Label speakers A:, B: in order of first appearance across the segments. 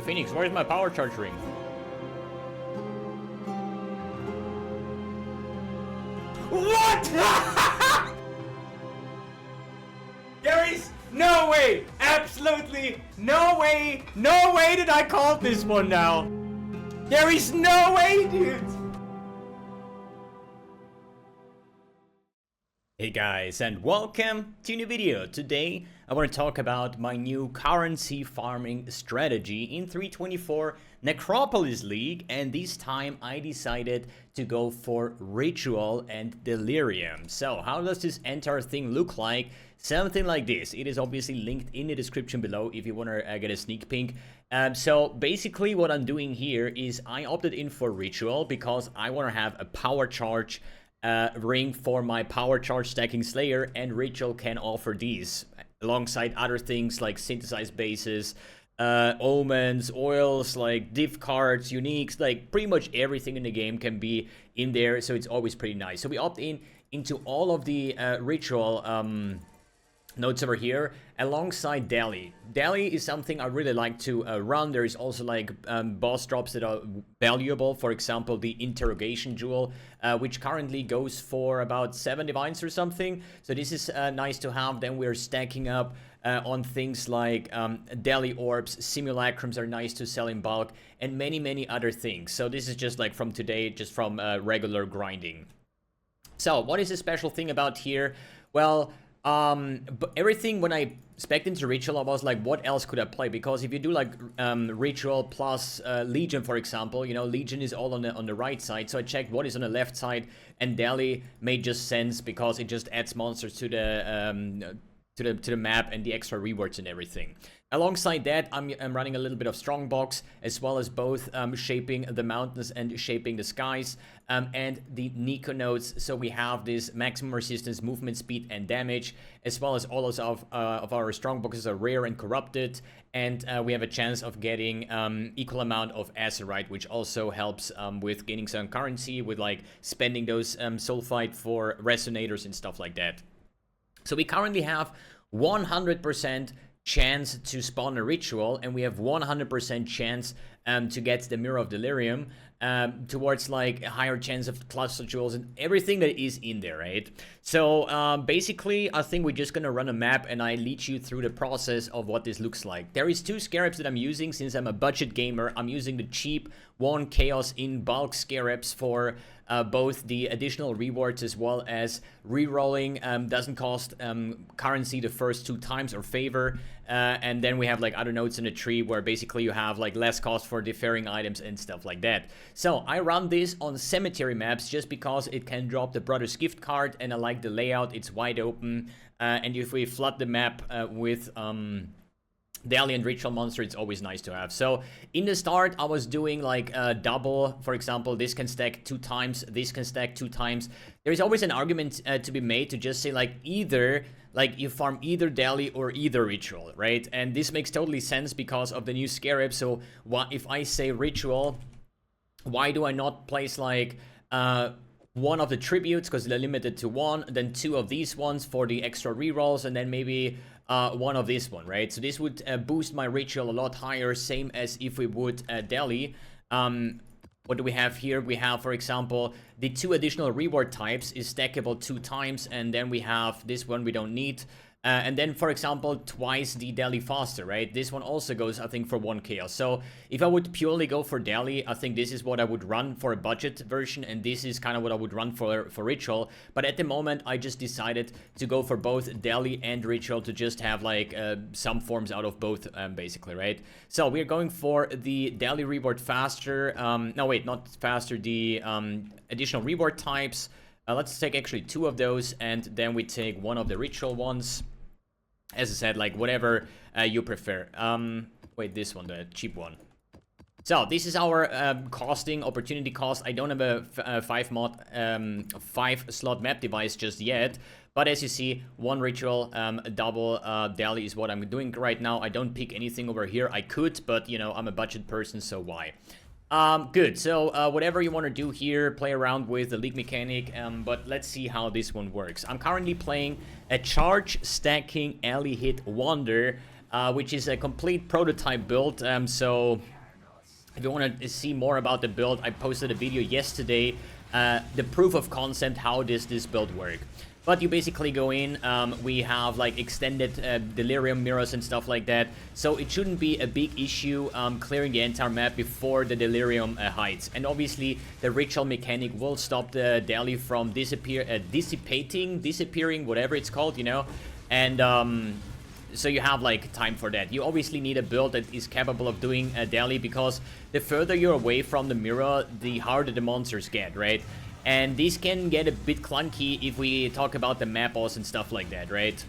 A: Phoenix, where's my power charge ring? What? There is no way, absolutely no way did I call this one now. There is no way, dude. Hey guys, and welcome to a new video. Today I want to talk about my new currency farming strategy in 324 Necropolis League, and this time I decided to go for Ritual and Delirium. So how does this entire thing look like? Something like this. It is obviously linked in the description below if you want to get a sneak peek. So basically what I'm doing here is I opted in for Ritual because I want to have a power charge ring for my power charge stacking Slayer, and Ritual can offer these alongside other things like synthesized bases, omens, oils, like div cards, uniques, like pretty much everything in the game can be in there, so it's always pretty nice. So we opt in into all of the Ritual notes over here alongside Dali. Dali is something I really like to run. There is also like boss drops that are valuable. For example, the Interrogation Jewel, which currently goes for about 7 divines or something. So this is nice to have. Then we're stacking up on things like Dali Orbs, Simulacrums are nice to sell in bulk, and many other things. So this is just like from today, just from regular grinding. So what is the special thing about here? Well, but everything when I spec'd into Ritual, I was like, what else could I play? Because if you do like Ritual plus Legion, for example, you know, Legion is all on the right side. So I checked what is on the left side, and Dali made just sense because it just adds monsters to the map and the extra rewards and everything. Alongside that, I'm running a little bit of Strongbox, as well as both shaping the mountains and shaping the skies, and the Nico nodes. So we have this maximum resistance, movement speed, and damage, as well as all of our Strongboxes are rare and corrupted, and we have a chance of getting equal amount of Azerite, which also helps with gaining some currency, with like spending those Sulfite for resonators and stuff like that. So we currently have 100% chance to spawn a Ritual, and we have 100% chance to get the Mirror of Delirium, towards like a higher chance of cluster jewels and everything that is in there, right? So basically I think we're just gonna run a map and I lead you through the process of what this looks like. There is 2 Scarabs that I'm using. Since I'm a budget gamer, I'm using the cheap 1 Chaos in bulk Scarabs for both the additional rewards as well as re-rolling. Doesn't cost currency the first 2 times or favor, and then we have like other nodes in the tree where basically you have like less cost for deferring items and stuff like that. So I run this on cemetery maps just because it can drop the Brother's Gift card, and I like the layout. It's wide open, and if we flood the map with Dali and Ritual monster, it's always nice to have. So in the start, I was doing like double. For example, this can stack 2 times, this can stack 2 times. There is always an argument to be made to just say like either, like you farm either Dali or either Ritual, right? And this makes totally sense because of the new Scarab. So what if I say Ritual, why do I not place like one of the tributes, because they're limited to 1, then 2 of these ones for the extra rerolls, and then maybe 1 of this one, right? So this would boost my Ritual a lot higher, same as if we would Dali. What do we have here? We have, for example, the 2 additional reward types is stackable 2 times, and then we have this one we don't need. And then, for example, twice the Dali faster, right? This one also goes, I think, for 1 chaos. So if I would purely go for Dali, I think this is what I would run for a budget version, and this is kind of what I would run for Ritual. But at the moment, I just decided to go for both Dali and Ritual to just have like some forms out of both, basically, right? So we're going for the Dali reward faster. No, wait, not faster. The additional reward types. Let's take actually 2 of those, and then we take 1 of the Ritual ones. As I said, like whatever you prefer. Wait, this one, the cheap one. So this is our costing, opportunity cost. I don't have a 5 slot map device just yet, but as you see, 1 Ritual, double Dali is what I'm doing right now. I don't pick anything over here. I could, but you know, I'm a budget person, so why? Good. So whatever you want to do here, play around with the league mechanic, but let's see how this one works. I'm currently playing a charge stacking alley hit wonder, which is a complete prototype build. So If you want to see more about the build, I posted a video yesterday, the proof of concept, how does this build work. But you basically go in, we have like extended Delirium mirrors and stuff like that, so it shouldn't be a big issue clearing the entire map before the Delirium hides. And obviously the ritual mechanic will stop the Deli from disappearing, whatever it's called, you know. And so you have like time for that. You obviously need a build that is capable of doing a Deli, because the further you're away from the mirror, the harder the monsters get, right? And these can get a bit clunky if we talk about the map boss and stuff like that, right?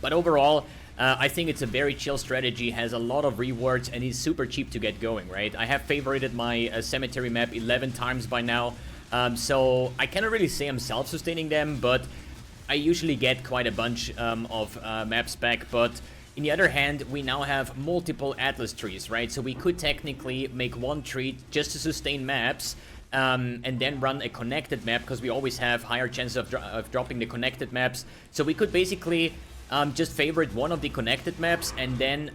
A: But overall, I think it's a very chill strategy, has a lot of rewards, and is super cheap to get going, right? I have favorited my cemetery map 11 times by now, so I cannot really say I'm self-sustaining them, but I usually get quite a bunch of maps back. But on the other hand, we now have multiple Atlas trees, right? So we could technically make one tree just to sustain maps, and then run a connected map, because we always have higher chances of dropping the connected maps. So we could basically just favorite one of the connected maps, and then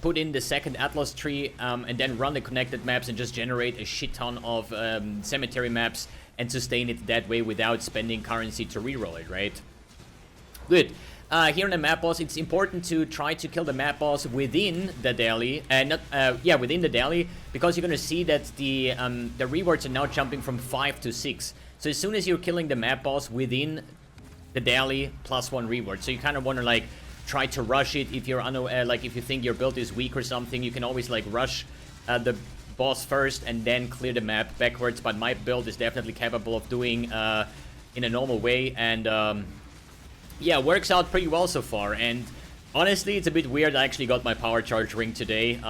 A: put in the second Atlas tree, and then run the connected maps and just generate a shit ton of cemetery maps and sustain it that way without spending currency to reroll it, right? Good. Here in the map boss, it's important to try to kill the map boss within the Deli, within the Deli, because you're gonna see that the rewards are now jumping from 5 to 6. So as soon as you're killing the map boss within the Deli, +1 reward. So you kind of want to like try to rush it. If you're like if you think your build is weak or something, you can always like rush the boss first and then clear the map backwards. But my build is definitely capable of doing in a normal way, and yeah, works out pretty well so far. And honestly, it's a bit weird. I actually got my power charge ring today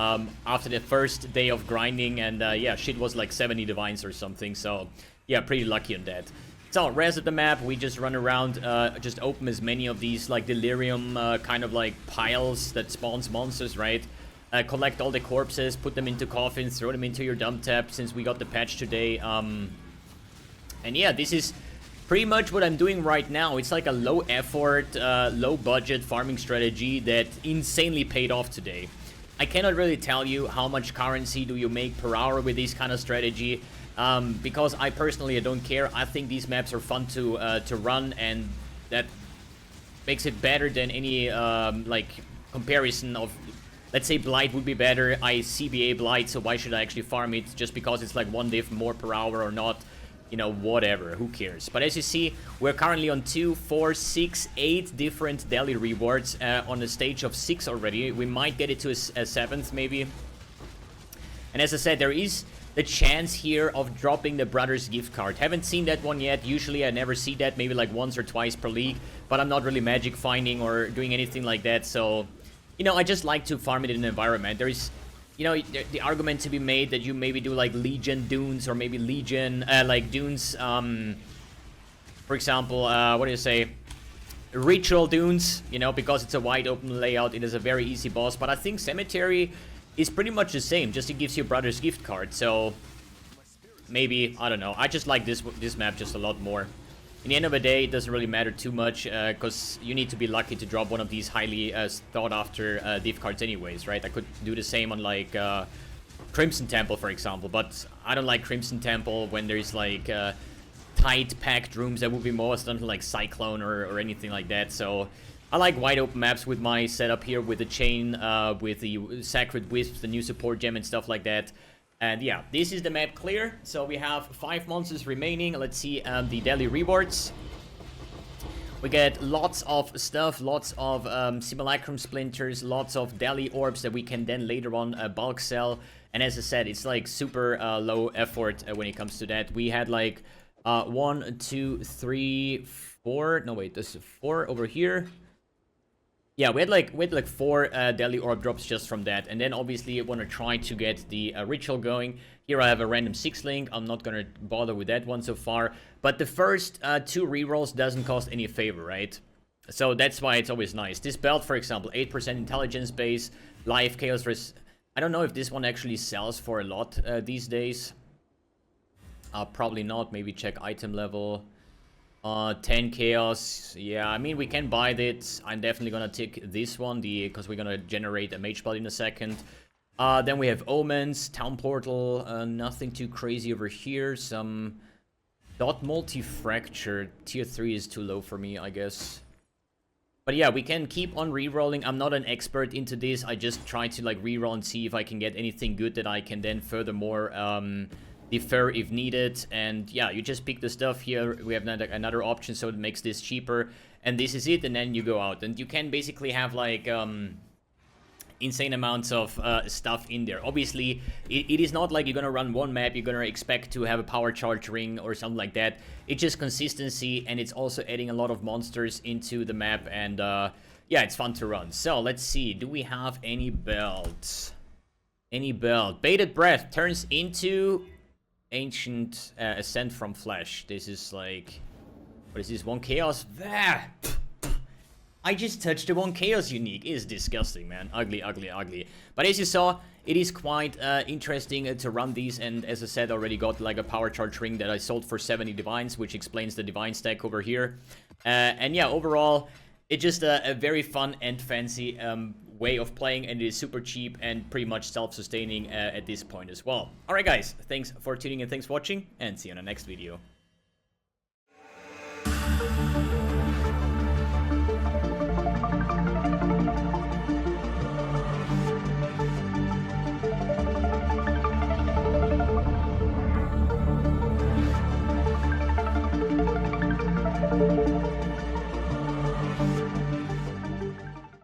A: after the first day of grinding, and yeah, shit was like 70 divines or something. So yeah, pretty lucky on that. So rest of the map, we just run around, just open as many of these like Delirium kind of like piles that spawns monsters, right? Collect all the corpses, put them into coffins, throw them into your dump tap, since we got the patch today. And yeah, this is pretty much what I'm doing right now. It's like a low effort, low budget farming strategy that insanely paid off today. I cannot really tell you how much currency do you make per hour with this kind of strategy, because I personally don't care. I think these maps are fun to run, and that makes it better than any like comparison of, let's say Blight would be better. I CBA Blight, so why should I actually farm it just because it's like 1 div more per hour or not? You know, whatever, who cares? But as you see, we're currently on 2, 4, 6, 8 different Deli rewards on a stage of 6 already. We might get it to a 7th maybe. And as I said, there is the chance here of dropping the Brothers gift card. Haven't seen that one yet. Usually I never see that, maybe like once or twice per league, but I'm not really magic finding or doing anything like that. So, you know, I just like to farm it in an environment. There is, you know, the argument to be made that you maybe do like Legion Dunes, or maybe Legion, like Dunes, for example, what do you say? Ritual Dunes, you know, because it's a wide open layout, it is a very easy boss. But I think Cemetery is pretty much the same, just it gives you Brothers gift card. So maybe, I don't know, I just like this map just a lot more. In the end of the day, it doesn't really matter too much, because you need to be lucky to drop one of these highly thought-after div cards anyways, right? I could do the same on, like, Crimson Temple, for example, but I don't like Crimson Temple when there's, like, tight, packed rooms. That would be more something like Cyclone or anything like that, so I like wide open maps with my setup here, with the chain, with the Sacred Wisps, the new support gem and stuff like that. And yeah, this is the map clear. So we have 5 monsters remaining. Let's see the daily rewards. We get lots of stuff, lots of simulacrum splinters, lots of daily orbs that we can then later on bulk sell. And as I said, it's like super low effort when it comes to that. We had like 1, 2, 3, 4. No, wait, there's 4 over here. Yeah, we had like 4 daily orb drops just from that. And then obviously I want to try to get the ritual going. Here I have a random 6 link. I'm not going to bother with that one so far. But the first 2 rerolls doesn't cost any favor, right? So that's why it's always nice. This belt, for example, 8% intelligence base, life chaos. I don't know if this one actually sells for a lot these days. Probably not. Maybe check item level. 10 chaos. Yeah, I mean, we can buy it. I'm definitely gonna take this one, because we're gonna generate a mage belt in a second. Then we have Omens, Town Portal, nothing too crazy over here. Some Dot Multi-Fracture, tier 3 is too low for me, I guess. But yeah, we can keep on rerolling. I'm not an expert into this. I just try to like reroll and see if I can get anything good that I can then furthermore defer if needed. And yeah, you just pick the stuff here. We have another option, so it makes this cheaper. And this is it, and then you go out. And you can basically have like insane amounts of stuff in there. Obviously, it is not like you're gonna run one map, you're gonna expect to have a power charge ring or something like that. It's just consistency, and it's also adding a lot of monsters into the map, and yeah, it's fun to run. So let's see, do we have any belts? Any belt? Bated Breath turns into Ancient Ascent from Flesh. This is like, what is this, 1 Chaos? There! I just touched the 1 Chaos unique. It is disgusting, man. Ugly, ugly, ugly. But as you saw, it is quite interesting to run these. And as I said, already got like a power charge ring that I sold for 70 divines, which explains the divine stack over here. And yeah, overall, it's just a very fun and fancy way of playing, and it is super cheap and pretty much self-sustaining at this point as well. Alright guys, thanks for tuning in, thanks for watching, and see you in the next video.